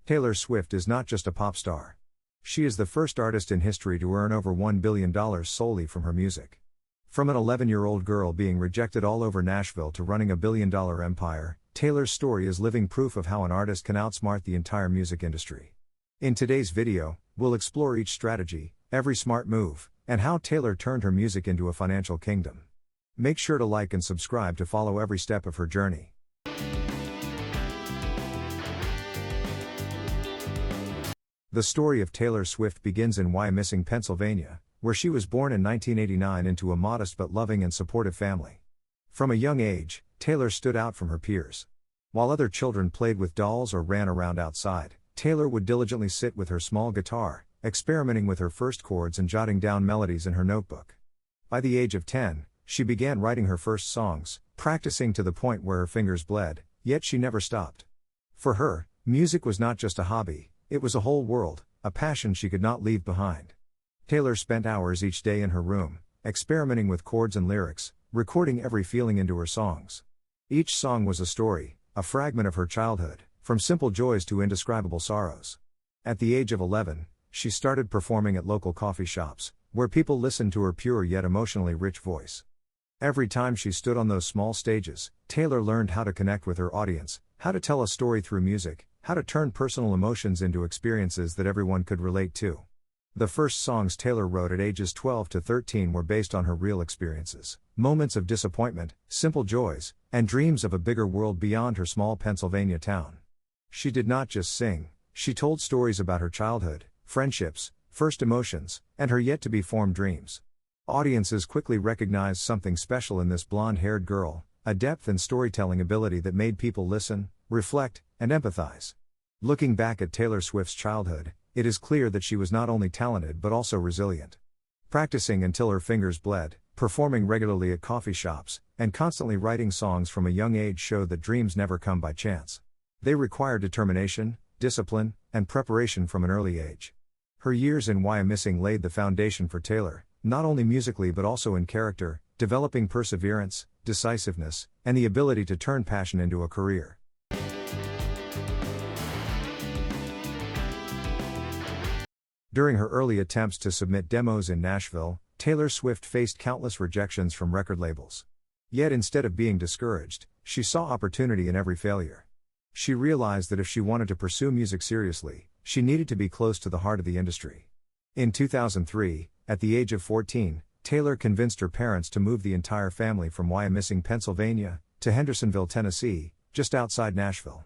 Taylor Swift is not just a pop star. She is the first artist in history to earn over $1 billion solely from her music. From an 11-year-old girl being rejected all over Nashville to running a billion-dollar empire, Taylor's story is living proof of how an artist can outsmart the entire music industry. In today's video, we'll explore each strategy, every smart move, and how Taylor turned her music into a financial kingdom. Make sure to like and subscribe to follow every step of her journey. The story of Taylor Swift begins in Wyomissing, Pennsylvania, where she was born in 1989 into a modest but loving and supportive family. From a young age, Taylor stood out from her peers. While other children played with dolls or ran around outside, Taylor would diligently sit with her small guitar, experimenting with her first chords and jotting down melodies in her notebook. By the age of 10, she began writing her first songs, practicing to the point where her fingers bled, yet she never stopped. For her, music was not just a hobby, it was a whole world, a passion she could not leave behind. Taylor spent hours each day in her room, experimenting with chords and lyrics, recording every feeling into her songs. Each song was a story, a fragment of her childhood, from simple joys to indescribable sorrows. At the age of 11, she started performing at local coffee shops, where people listened to her pure yet emotionally rich voice. Every time she stood on those small stages, Taylor learned how to connect with her audience, how to tell a story through music, how to turn personal emotions into experiences that everyone could relate to. The first songs Taylor wrote at ages 12 to 13 were based on her real experiences, moments of disappointment, simple joys, and dreams of a bigger world beyond her small Pennsylvania town. She did not just sing, she told stories about her childhood, friendships, first emotions, and her yet-to-be-formed dreams. Audiences quickly recognized something special in this blonde-haired girl, a depth and storytelling ability that made people listen, reflect, and empathize. Looking back at Taylor Swift's childhood, it is clear that she was not only talented but also resilient. Practicing until her fingers bled, performing regularly at coffee shops, and constantly writing songs from a young age showed that dreams never come by chance. They require determination, discipline, and preparation from an early age. Her years in Wyomissing laid the foundation for Taylor, not only musically but also in character, developing perseverance, decisiveness, and the ability to turn passion into a career. During her early attempts to submit demos in Nashville, Taylor Swift faced countless rejections from record labels. Yet instead of being discouraged, she saw opportunity in every failure. She realized that if she wanted to pursue music seriously, she needed to be close to the heart of the industry. In 2003, at the age of 14, Taylor convinced her parents to move the entire family from Wyomissing, Pennsylvania, to Hendersonville, Tennessee, just outside Nashville.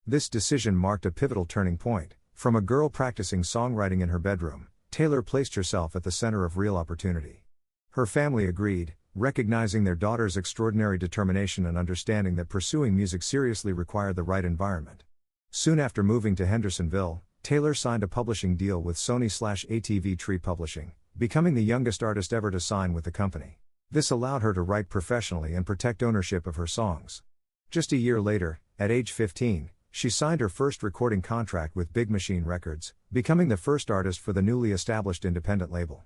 This decision marked a pivotal turning point. From a girl practicing songwriting in her bedroom, Taylor placed herself at the center of real opportunity. Her family agreed, recognizing their daughter's extraordinary determination and understanding that pursuing music seriously required the right environment. Soon after moving to Hendersonville, Taylor signed a publishing deal with Sony/ATV Tree Publishing, becoming the youngest artist ever to sign with the company. This allowed her to write professionally and protect ownership of her songs. Just a year later, at age 15, she signed her first recording contract with Big Machine Records, becoming the first artist for the newly established independent label.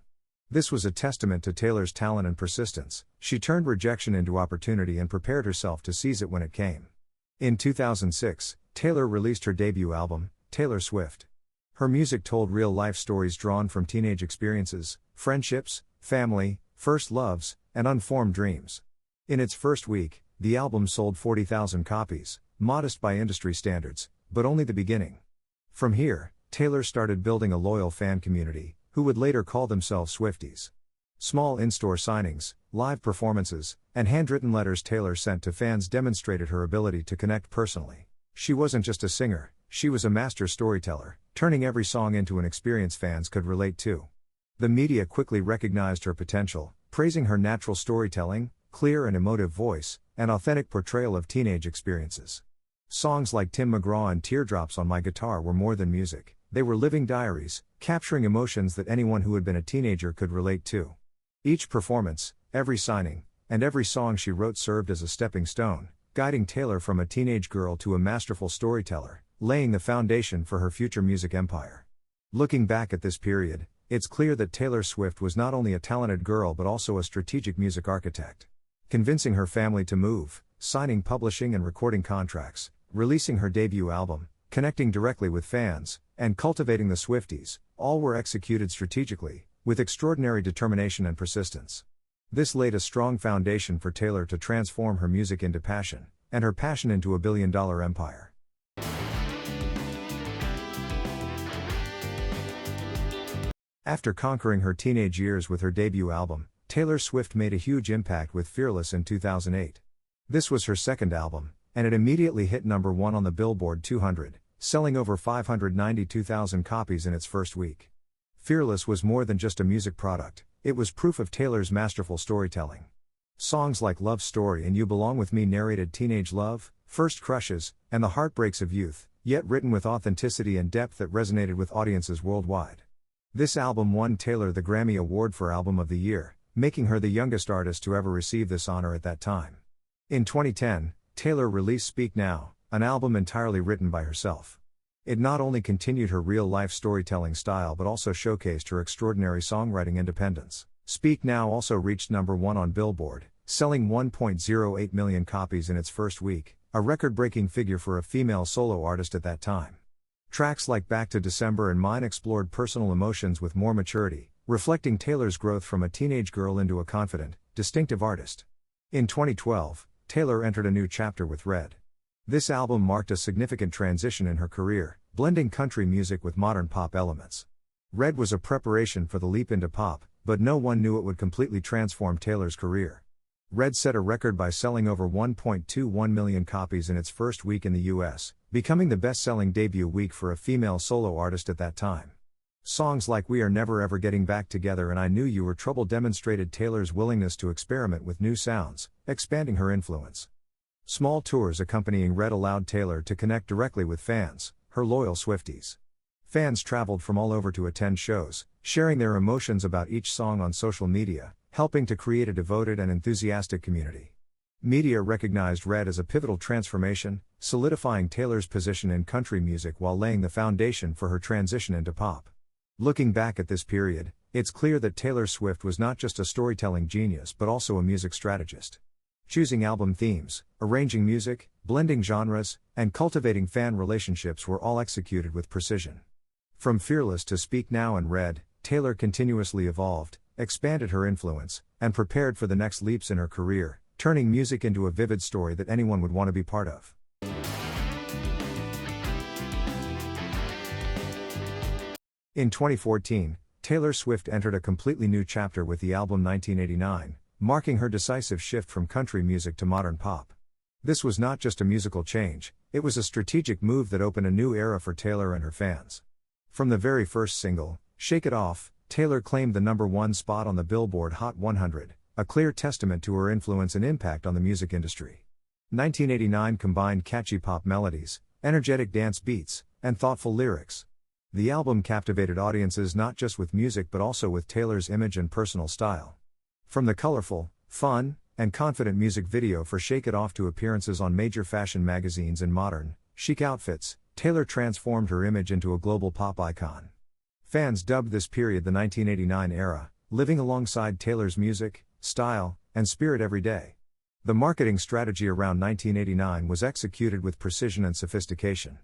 This was a testament to Taylor's talent and persistence. She turned rejection into opportunity and prepared herself to seize it when it came. In 2006, Taylor released her debut album, Taylor Swift. Her music told real-life stories drawn from teenage experiences, friendships, family, first loves, and unformed dreams. In its first week, the album sold 40,000 copies, modest by industry standards, but only the beginning. From here, Taylor started building a loyal fan community, who would later call themselves Swifties. Small in-store signings, live performances, and handwritten letters Taylor sent to fans demonstrated her ability to connect personally. She wasn't just a singer, she was a master storyteller, turning every song into an experience fans could relate to. The media quickly recognized her potential, praising her natural storytelling, clear and emotive voice, and authentic portrayal of teenage experiences. Songs like Tim McGraw and Teardrops on My Guitar were more than music, they were living diaries, capturing emotions that anyone who had been a teenager could relate to. Each performance, every signing, and every song she wrote served as a stepping stone, guiding Taylor from a teenage girl to a masterful storyteller, laying the foundation for her future music empire. Looking back at this period, it's clear that Taylor Swift was not only a talented girl but also a strategic music architect. Convincing her family to move, signing publishing and recording contracts, releasing her debut album, connecting directly with fans, and cultivating the Swifties, all were executed strategically, with extraordinary determination and persistence. This laid a strong foundation for Taylor to transform her music into passion, and her passion into a billion-dollar empire. After conquering her teenage years with her debut album, Taylor Swift made a huge impact with Fearless in 2008. This was her second album, and it immediately hit number 1 on the Billboard 200, selling over 592,000 copies in its first week. Fearless was more than just a music product, it was proof of Taylor's masterful storytelling. Songs like Love Story and You Belong With Me narrated teenage love, first crushes, and the heartbreaks of youth, yet written with authenticity and depth that resonated with audiences worldwide. This album won Taylor the Grammy Award for Album of the Year, making her the youngest artist to ever receive this honor at that time. In 2010, Taylor released Speak Now, an album entirely written by herself. It not only continued her real-life storytelling style but also showcased her extraordinary songwriting independence. Speak Now also reached number 1 on Billboard, selling 1.08 million copies in its first week, a record-breaking figure for a female solo artist at that time. Tracks like Back to December and Mine explored personal emotions with more maturity, reflecting Taylor's growth from a teenage girl into a confident, distinctive artist. In 2012, Taylor entered a new chapter with Red. This album marked a significant transition in her career, blending country music with modern pop elements. Red was a preparation for the leap into pop, but no one knew it would completely transform Taylor's career. Red set a record by selling over 1.21 million copies in its first week in the US, becoming the best-selling debut week for a female solo artist at that time. Songs like We Are Never Ever Getting Back Together and I Knew You Were Trouble demonstrated Taylor's willingness to experiment with new sounds, expanding her influence. Small tours accompanying Red allowed Taylor to connect directly with fans, her loyal Swifties. Fans traveled from all over to attend shows, sharing their emotions about each song on social media, helping to create a devoted and enthusiastic community. Media recognized Red as a pivotal transformation, solidifying Taylor's position in country music while laying the foundation for her transition into pop. Looking back at this period, it's clear that Taylor Swift was not just a storytelling genius but also a music strategist. Choosing album themes, arranging music, blending genres, and cultivating fan relationships were all executed with precision. From Fearless to Speak Now and Red, Taylor continuously evolved, expanded her influence, and prepared for the next leaps in her career, turning music into a vivid story that anyone would want to be part of. In 2014, Taylor Swift entered a completely new chapter with the album 1989, marking her decisive shift from country music to modern pop. This was not just a musical change, it was a strategic move that opened a new era for Taylor and her fans. From the very first single, Shake It Off, Taylor claimed the number 1 spot on the Billboard Hot 100, a clear testament to her influence and impact on the music industry. 1989 combined catchy pop melodies, energetic dance beats, and thoughtful lyrics. The album captivated audiences not just with music but also with Taylor's image and personal style. From the colorful, fun, and confident music video for Shake It Off to appearances on major fashion magazines and modern, chic outfits, Taylor transformed her image into a global pop icon. Fans dubbed this period the 1989 era, living alongside Taylor's music, style, and spirit every day. The marketing strategy around 1989 was executed with precision and sophistication.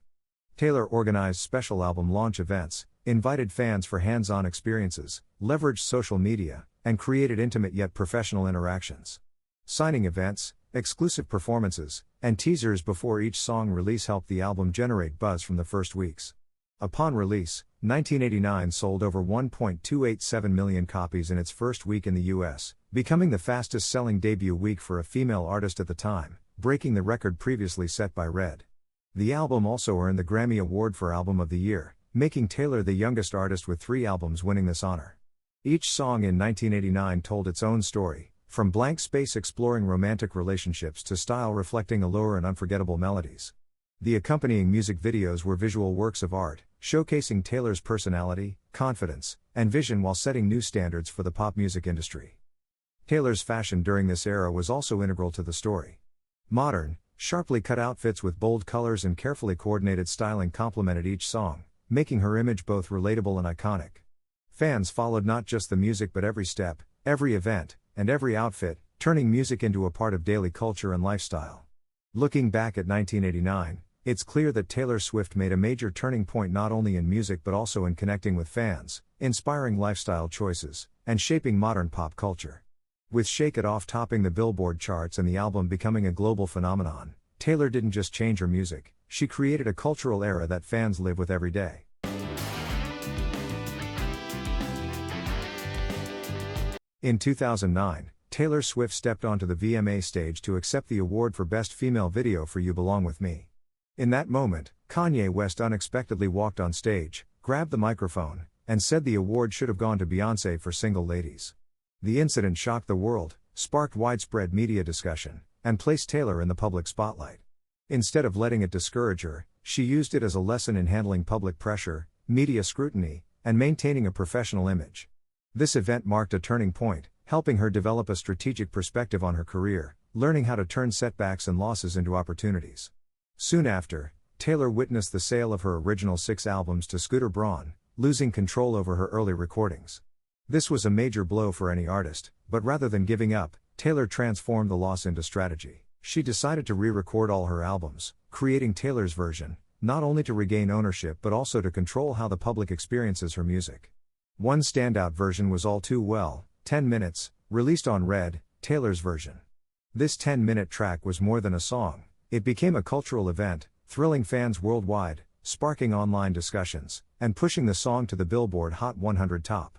Taylor organized special album launch events, invited fans for hands-on experiences, leveraged social media, and created intimate yet professional interactions. Signing events, exclusive performances, and teasers before each song release helped the album generate buzz from the first weeks. Upon release, 1989 sold over 1.287 million copies in its first week in the US, becoming the fastest-selling debut week for a female artist at the time, breaking the record previously set by Red. The album also earned the Grammy Award for Album of the Year, making Taylor the youngest artist with 3 albums winning this honor. Each song in 1989 told its own story, from blank space exploring romantic relationships to style reflecting allure and unforgettable melodies. The accompanying music videos were visual works of art, showcasing Taylor's personality, confidence, and vision while setting new standards for the pop music industry. Taylor's fashion during this era was also integral to the story. Modern, sharply cut outfits with bold colors and carefully coordinated styling complemented each song, making her image both relatable and iconic. Fans followed not just the music but every step, every event, and every outfit, turning music into a part of daily culture and lifestyle. Looking back at 1989, it's clear that Taylor Swift made a major turning point not only in music but also in connecting with fans, inspiring lifestyle choices, and shaping modern pop culture. With Shake It Off topping the Billboard charts and the album becoming a global phenomenon, Taylor didn't just change her music, she created a cultural era that fans live with every day. In 2009, Taylor Swift stepped onto the VMA stage to accept the award for Best Female Video for You Belong With Me. In that moment, Kanye West unexpectedly walked on stage, grabbed the microphone, and said the award should have gone to Beyoncé for Single Ladies. The incident shocked the world, sparked widespread media discussion, and placed Taylor in the public spotlight. Instead of letting it discourage her, she used it as a lesson in handling public pressure, media scrutiny, and maintaining a professional image. This event marked a turning point, helping her develop a strategic perspective on her career, learning how to turn setbacks and losses into opportunities. Soon after, Taylor witnessed the sale of her original 6 albums to Scooter Braun, losing control over her early recordings. This was a major blow for any artist, but rather than giving up, Taylor transformed the loss into strategy. She decided to re-record all her albums, creating Taylor's version, not only to regain ownership but also to control how the public experiences her music. One standout version was All Too Well, 10 minutes, released on Red, Taylor's version. This 10-minute track was more than a song. It became a cultural event, thrilling fans worldwide, sparking online discussions, and pushing the song to the Billboard Hot 100 top.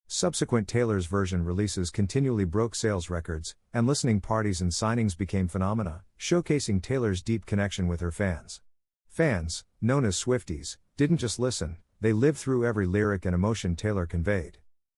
Subsequent Taylor's version releases continually broke sales records, and listening parties and signings became phenomena, showcasing Taylor's deep connection with her fans. Fans, known as Swifties, didn't just listen, they lived through every lyric and emotion Taylor conveyed.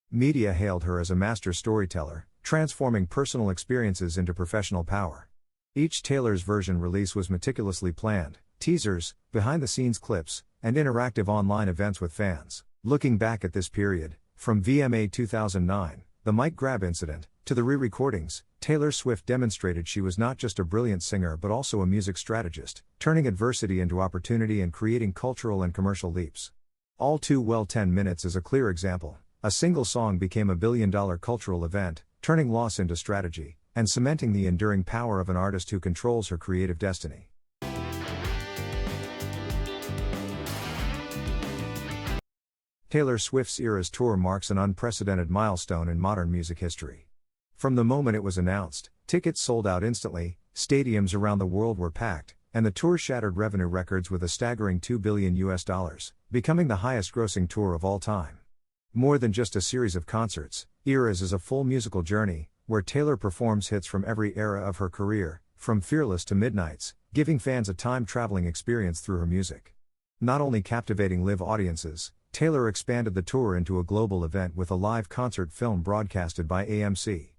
Media hailed her as a master storyteller, transforming personal experiences into professional power. Each Taylor's version release was meticulously planned, teasers, behind-the-scenes clips, and interactive online events with fans. Looking back at this period, from VMA 2009, the mic grab incident, to the re-recordings, Taylor Swift demonstrated she was not just a brilliant singer but also a music strategist, turning adversity into opportunity and creating cultural and commercial leaps. All Too Well 10 minutes is a clear example. A single song became a billion-dollar cultural event, turning loss into strategy, and cementing the enduring power of an artist who controls her creative destiny. Taylor Swift's Eras Tour marks an unprecedented milestone in modern music history. From the moment it was announced, tickets sold out instantly, stadiums around the world were packed, and the tour shattered revenue records with a staggering $2 billion, becoming the highest-grossing tour of all time. More than just a series of concerts, Eras is a full musical journey, where Taylor performs hits from every era of her career, from Fearless to Midnights, giving fans a time-traveling experience through her music. Not only captivating live audiences, Taylor expanded the tour into a global event with a live concert film broadcasted by AMC.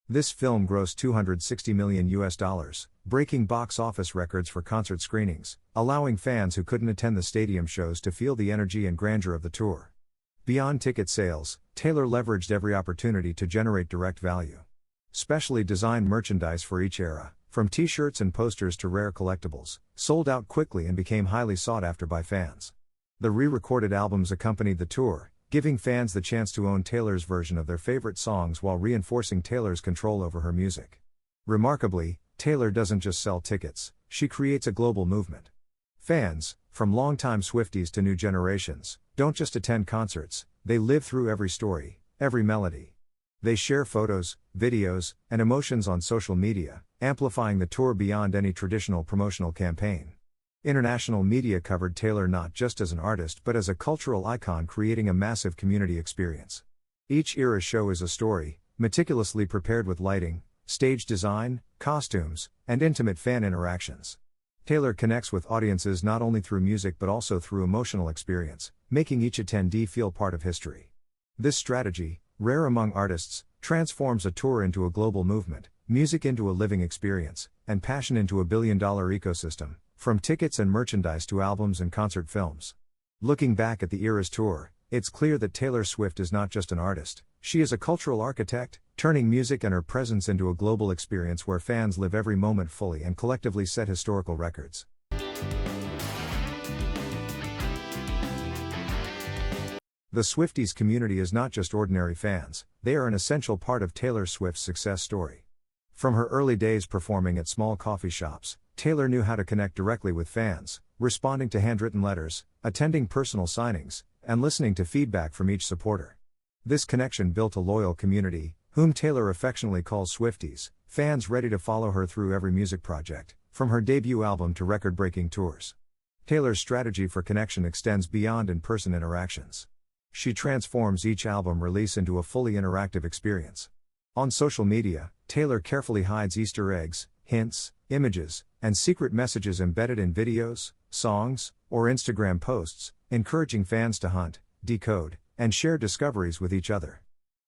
This film grossed $260 million, breaking box office records for concert screenings, allowing fans who couldn't attend the stadium shows to feel the energy and grandeur of the tour. Beyond ticket sales, Taylor leveraged every opportunity to generate direct value. Specially designed merchandise for each era, from t-shirts and posters to rare collectibles, sold out quickly and became highly sought after by fans. The re-recorded albums accompanied the tour, giving fans the chance to own Taylor's version of their favorite songs while reinforcing Taylor's control over her music. Remarkably, Taylor doesn't just sell tickets, she creates a global movement. Fans, from longtime Swifties to new generations, don't just attend concerts, they live through every story, every melody. They share photos, videos, and emotions on social media, amplifying the tour beyond any traditional promotional campaign. International media covered Taylor not just as an artist but as a cultural icon, creating a massive community experience. Each era show is a story, meticulously prepared with lighting, stage design, costumes, and intimate fan interactions. Taylor connects with audiences not only through music but also through emotional experience, making each attendee feel part of history. This strategy, rare among artists, transforms a tour into a global movement, music into a living experience, and passion into a billion-dollar ecosystem, from tickets and merchandise to albums and concert films. Looking back at the Eras Tour, it's clear that Taylor Swift is not just an artist, she is a cultural architect, turning music and her presence into a global experience where fans live every moment fully and collectively set historical records. The Swifties community is not just ordinary fans, they are an essential part of Taylor Swift's success story. From her early days performing at small coffee shops, Taylor knew how to connect directly with fans, responding to handwritten letters, attending personal signings, and listening to feedback from each supporter. This connection built a loyal community, whom Taylor affectionately calls Swifties, fans ready to follow her through every music project, from her debut album to record-breaking tours. Taylor's strategy for connection extends beyond in-person interactions. She transforms each album release into a fully interactive experience. On social media, Taylor carefully hides Easter eggs, hints, images, and secret messages embedded in videos, songs, or Instagram posts, encouraging fans to hunt, decode, and share discoveries with each other.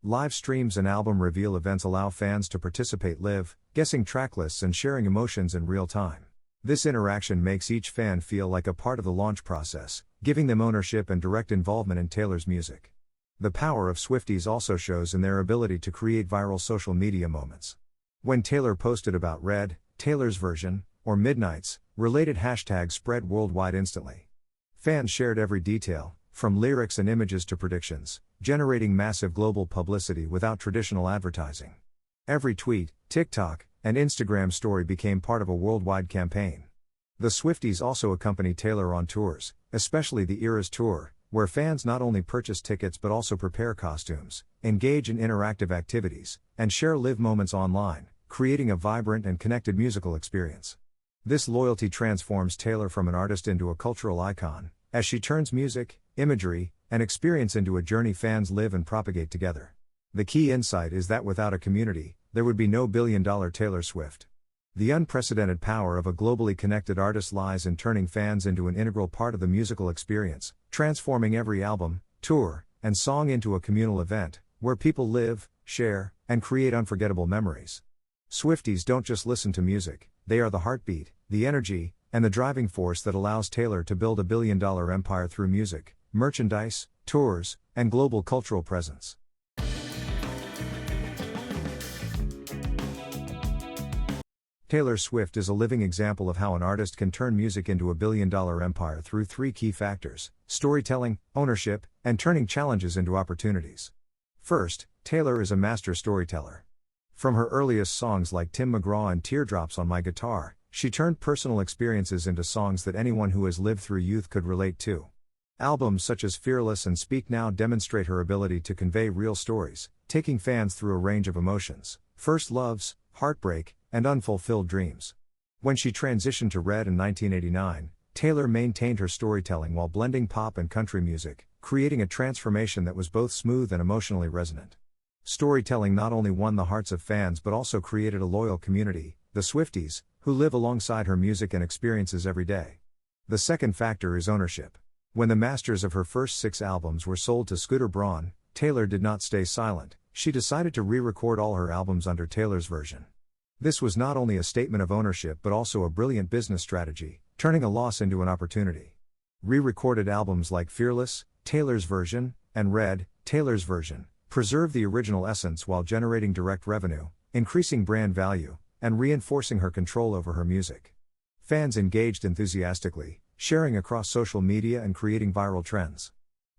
Live streams and album reveal events allow fans to participate live, guessing track lists and sharing emotions in real time. This interaction makes each fan feel like a part of the launch process, giving them ownership and direct involvement in Taylor's music. The power of Swifties also shows in their ability to create viral social media moments. When Taylor posted about Red, Taylor's version, or Midnights, related hashtags spread worldwide instantly. Fans shared every detail, from lyrics and images to predictions, generating massive global publicity without traditional advertising. Every tweet, TikTok, and Instagram story became part of a worldwide campaign. The Swifties also accompany Taylor on tours, especially the Eras Tour, where fans not only purchase tickets but also prepare costumes, engage in interactive activities, and share live moments online, creating a vibrant and connected musical experience. This loyalty transforms Taylor from an artist into a cultural icon, as she turns music, imagery, and experience into a journey fans live and propagate together. The key insight is that without a community, there would be no billion-dollar Taylor Swift. The unprecedented power of a globally connected artist lies in turning fans into an integral part of the musical experience, transforming every album, tour, and song into a communal event, where people live, share, and create unforgettable memories. Swifties don't just listen to music, they are the heartbeat, the energy, and the driving force that allows Taylor to build a billion-dollar empire through music, merchandise, tours, and global cultural presence. Taylor Swift is a living example of how an artist can turn music into a billion-dollar empire through three key factors: storytelling, ownership, and turning challenges into opportunities. First, Taylor is a master storyteller. From her earliest songs like Tim McGraw and Teardrops on My Guitar, she turned personal experiences into songs that anyone who has lived through youth could relate to. Albums such as Fearless and Speak Now demonstrate her ability to convey real stories, taking fans through a range of emotions: first loves, heartbreak, and unfulfilled dreams. When she transitioned to Red in 1989, Taylor maintained her storytelling while blending pop and country music, creating a transformation that was both smooth and emotionally resonant. Storytelling not only won the hearts of fans but also created a loyal community, the Swifties, who live alongside her music and experiences every day. The second factor is ownership. When the masters of her first 6 albums were sold to Scooter Braun, Taylor did not stay silent. She decided to re-record all her albums under Taylor's version. This was not only a statement of ownership but also a brilliant business strategy, turning a loss into an opportunity. Re-recorded albums like Fearless, Taylor's version, and Red, Taylor's version, preserve the original essence while generating direct revenue, increasing brand value, and reinforcing her control over her music. Fans engaged enthusiastically, sharing across social media and creating viral trends.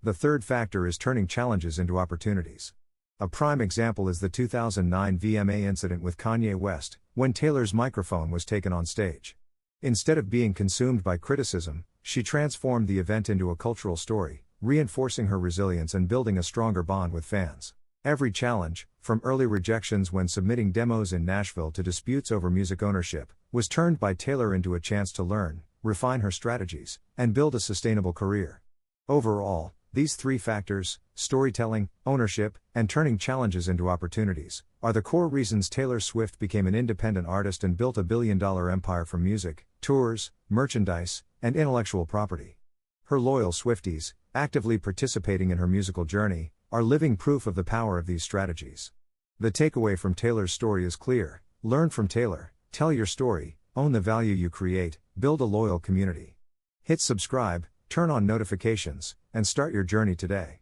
The third factor is turning challenges into opportunities. A prime example is the 2009 VMA incident with Kanye West, when Taylor's microphone was taken on stage. Instead of being consumed by criticism, she transformed the event into a cultural story, reinforcing her resilience and building a stronger bond with fans. Every challenge, from early rejections when submitting demos in Nashville to disputes over music ownership, was turned by Taylor into a chance to learn, refine her strategies, and build a sustainable career. Overall, these three factors, storytelling, ownership, and turning challenges into opportunities, are the core reasons Taylor Swift became an independent artist and built a billion-dollar empire from music, tours, merchandise, and intellectual property. Her loyal Swifties, actively participating in her musical journey, are living proof of the power of these strategies. The takeaway from Taylor's story is clear: learn from Taylor, tell your story, own the value you create, build a loyal community. Hit subscribe, turn on notifications, and start your journey today.